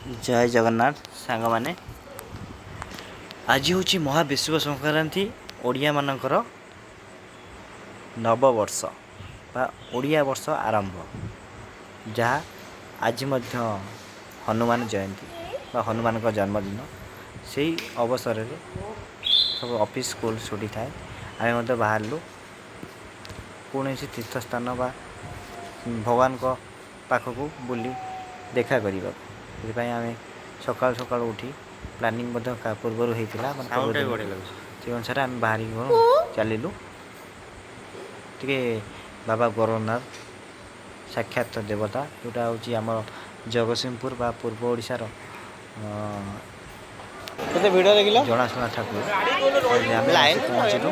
जय जगन्नाथ सांग माने आज हूँ महाविश्व संक्रांति ओडिया मानकर नववर्ष बा ओडिया वर्ष आरंभ जहाँ आज मध्य हनुमान जयंती बा हनुमान का जन्मदिन से अवसर में सब ऑफिस स्कूल छुट्टी थाए आम बाहरलु कौन तीर्थ स्थान बा भगवान को पाखक बुली देखा करने आम सकाल सकाल उठी प्लानिंग पूर्वर होता से अनुसार आम बाहर चलू टे बाबा गोरखनाथ साक्षात देवता जोटा हूँ आम जगतसिंहपुर बा पूर्व ओडिशार जनाशुना ठाकुर पहुँचलु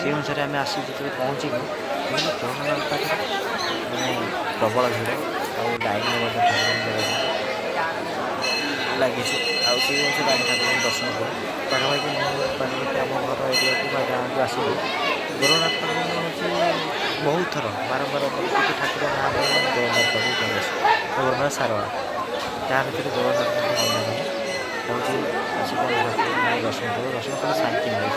से अनुसार आम आस पहुँचलु प्रबल भिड़ और लाइन लगी ठाकुर दर्शन कर पाखापाखि आम घर एरिया को गाँव को आसलु गोरखनाथ हूँ बहुत थर बारंबार ठाकुर नाम गोरखनाथ पाखु गोरखनाथ सारवा ता भर गोरखनाथ हूँ दर्शन कले शांति मिले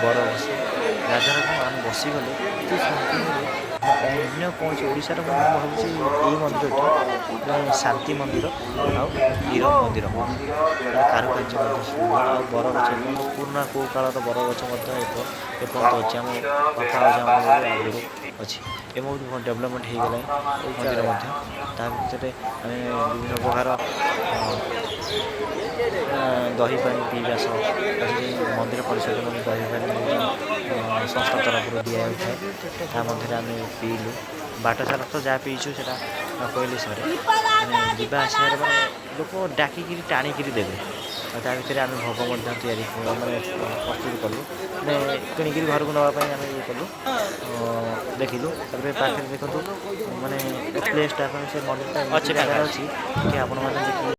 बर बस राजार आम बसीगले ये शांति मिले अन्य कौन ओडार भावी यही मंदिर शांति मंदिर वीर मंदिर कारुकार्य बर गच पुराना कौ काल बर गच एपर्त अच्छे आम बापा आगुरी अच्छी ए बहुत डेभलपमेंट हो गला मंदिर भितर विभिन्न प्रकार दही पानी पीवा सह मंदिर परिसर में दही पानी संस्था तरफ दिया था मध्य आम पीलु बाट सारा तो जहाँ पीछू से कहली सर जावा आसार लोक डाकिकी टाणिकी देवे भर आम भोग माने प्रस्तुत कलु मैंने किणिक घर को नापी आम ये कलु देखिलु पाखे देखो माने प्लेसटा से मंदिर अच्छी जगह अच्छी आप